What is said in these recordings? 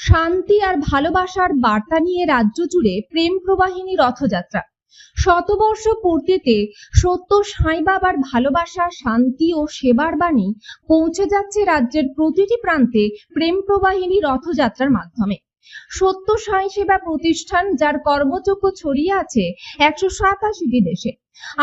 শান্তি আর ভালোবাসার বার্তা নিয়ে রাজ্য জুড়ে প্রেম প্রবাহিনী রথযাত্রা। শতবর্ষ পূর্তিতে সত্য সাই বাবার ভালোবাসা, শান্তি ও সেবার বাণী পৌঁছে যাচ্ছে রাজ্যের প্রতিটি প্রান্তে প্রেম প্রবাহিনী রথযাত্রার মাধ্যমে। সত্য সাই সেবা প্রতিষ্ঠান, যার কর্মযোগ্য ছড়িয়ে আছে 187টি দেশে,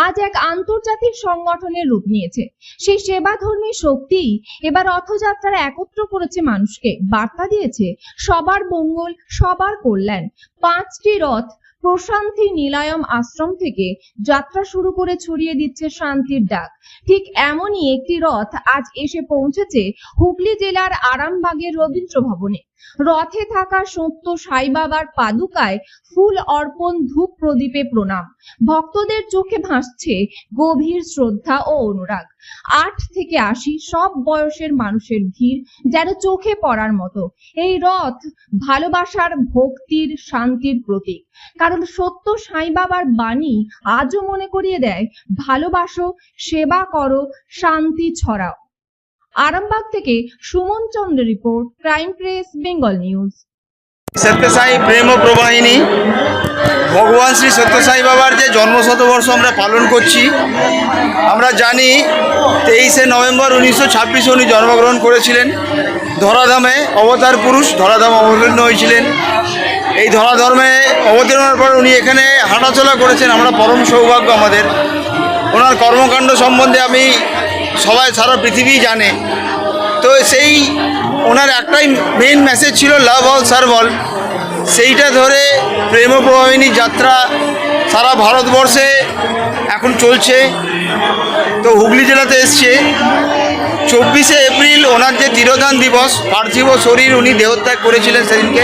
আজ এক আন্তর্জাতিক সংগঠনের রূপ নিয়েছে। সেই সেবাধর্মী শক্তিই এবার রথযাত্রা একত্র করেছে মানুষকে, বার্তা দিয়েছে সবার মঙ্গল, সবার কল্যাণ। 5টি রথ প্রশান্তি নিলায়ম আশ্রম থেকে যাত্রা শুরু করে ছড়িয়ে দিচ্ছে শান্তির ডাক। ঠিক এমনই একটি রথ আজ এসে পৌঁছেছে হুগলি জেলার আরামবাগের রবীন্দ্র ভবনে। রথে থাকা সত্য সাই বাবার পাদুকায় ফুল অর্পণ, ধূপ প্রদীপে প্রণাম। ভক্তদের চোখে ভাসছে গভীর শ্রদ্ধা ও অনুরাগ। 8 থেকে 80 সব বয়সের মানুষের ভিড় যেন চোখে পড়ার মতো। এই রথ ভালোবাসার, ভক্তির, শান্তির প্রতীক। কারণ সত্য সাই বাবার বাণী আজও মনে করিয়ে দেয়, ভালোবাসো, সেবা করো, শান্তি ছড়াও। আরামবাগ থেকে সুমন চন্দ্রের report, crime press, Bengal news. সত্য সাই প্রেম প্রবাহিনী ভগবান শ্রী সত্য সাই বাবার যে জন্মশতবর্ষ আমরা পালন করছি। আমরা জানি 23শে নভেম্বর 1926 উনি জন্মগ্রহণ করেছিলেন। ধরাধামে অবতার পুরুষ, ধরাধামে অবতীর্ণ হয়েছিলেন। এই ধরাধর্মে অবতীর্ণের পর উনি এখানে হাঁটাচলা করেছেন। আমরা পরম সৌভাগ্য আমাদের। ওনার কর্মকাণ্ড সম্বন্ধে সবাই সারা পৃথিবী জানে। তো সেই ওনার একটাই মেইন মেসেজ ছিল, লাভ অল সার্ভ অল। সেইটা ধরে প্রেম প্রবাহিনী যাত্রা সারা ভারতবর্ষে এখন চলছে। তো হুগলি জেলাতে এসছে 24শে এপ্রিল ওনার যে তিরোধান দিবস, পার্থিব শরীর উনি দেহত্যাগ করেছিলেন সেদিনকে।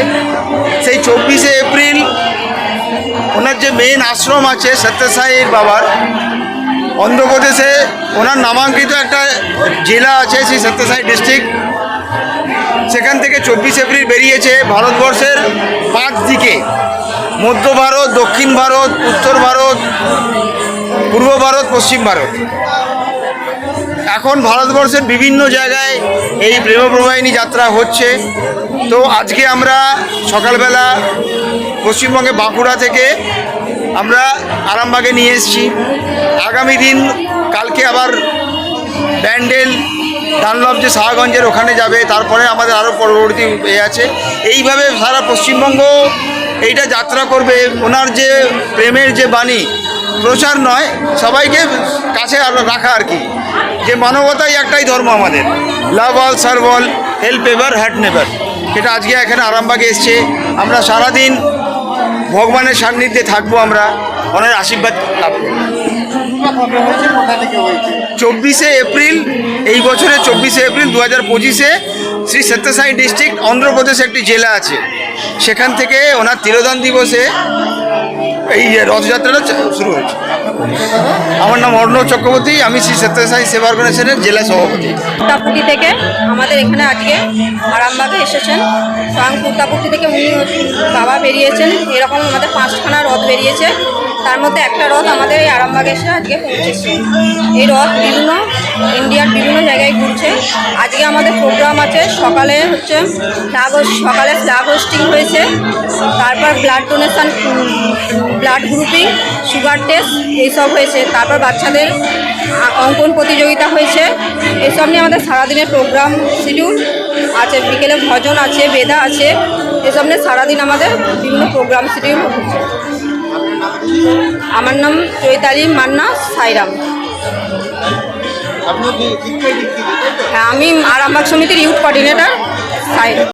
সেই 24শে এপ্রিল ওনার যে মেইন আশ্রম আছে সত্য সাই বাবার, অন্ধ্রপ্রদেশে ওনার নামাঙ্কিত একটা জেলা আছে, সেই সত্য সাই ডিস্ট্রিক্ট। সেখান থেকে 24 এপ্রিল বেরিয়েছে ভারতবর্ষের 5 দিকে, মধ্য ভারত, দক্ষিণ ভারত, উত্তর ভারত, পূর্ব ভারত, পশ্চিম ভারত। এখন ভারতবর্ষের বিভিন্ন জায়গায় এই প্রেম প্রবাহিনী যাত্রা হচ্ছে। তো আজকে আমরা সকালবেলা পশ্চিমবঙ্গে বাঁকুড়া থেকে আমরা আরামবাগে নিয়ে এসেছি। আগামী দিন কালকে আবার ব্যান্ডেল, ডানলপ যে শাহগঞ্জের ওখানে যাবে। তারপরে আমাদের আরও পরবর্তী আছে। এইভাবে সারা পশ্চিমবঙ্গ এইটা যাত্রা করবে। ওনার যে প্রেমের যে বাণী, প্রচার নয়, সবাইকে কাছে রাখা আর কি। যে মানবতাই একটাই ধর্ম আমাদের, love all serve all, help ever, hurt never. সেটা আজকে এখানে আরামবাগে এসছে। আমরা সারাদিন ভগবানের সান্নিধ্যে থাকবো, আমরা ওনার আশীর্বাদ লাভ করব। 24শে এপ্রিল, এই বছরের 24শে এপ্রিল 2025-এ শ্রী সত্য সাই ডিস্ট্রিক্ট, অন্ধ্রপ্রদেশে একটি জেলা আছে, সেখান থেকে ওনার তিরোধান দিবসে এই রথযাত্রাটা শুরু হয়েছে। আমার নাম অর্ণব চক্রবর্তী, আমি শ্রী সত্য সাই সেবা অর্গানাইজেশনের জেলা সভাপতি। কুর্তাপুটি থেকে আমাদের এখানে আজকে আরামবাগে এসেছেন। স্বয়ং কুর্তাপুটি থেকে উনি বাবা বেরিয়েছেন। এরকম আমাদের 5খানা রথ বেরিয়েছে, তার মধ্যে একটা রথ আমাদের এই আরামবাগে এসে আজকে পৌঁছেছে। এই রথ ইন্ডিয়ার বিভিন্ন জায়গায় ঘুরছে। আজকে আমাদের প্রোগ্রাম আছে। সকালে ফ্ল্যাগ হোস্টিং হয়েছে, তারপর blood donation, blood grouping, sugar test এইসব হয়েছে। তারপর বাচ্চাদের অঙ্কন প্রতিযোগিতা হয়েছে। এইসব নিয়ে আমাদের সারাদিনের প্রোগ্রাম শিডিউল আছে। বিকেলে ভজন আছে, বেদা আছে। এসব নিয়ে সারাদিন আমাদের বিভিন্ন প্রোগ্রাম শিডিউল হচ্ছে। আমার নাম চৈতালি মান্না সাইরাম। আমি আরামবাগ সমিতির ইউথ কোঅর্ডিনেটর সাইরাম।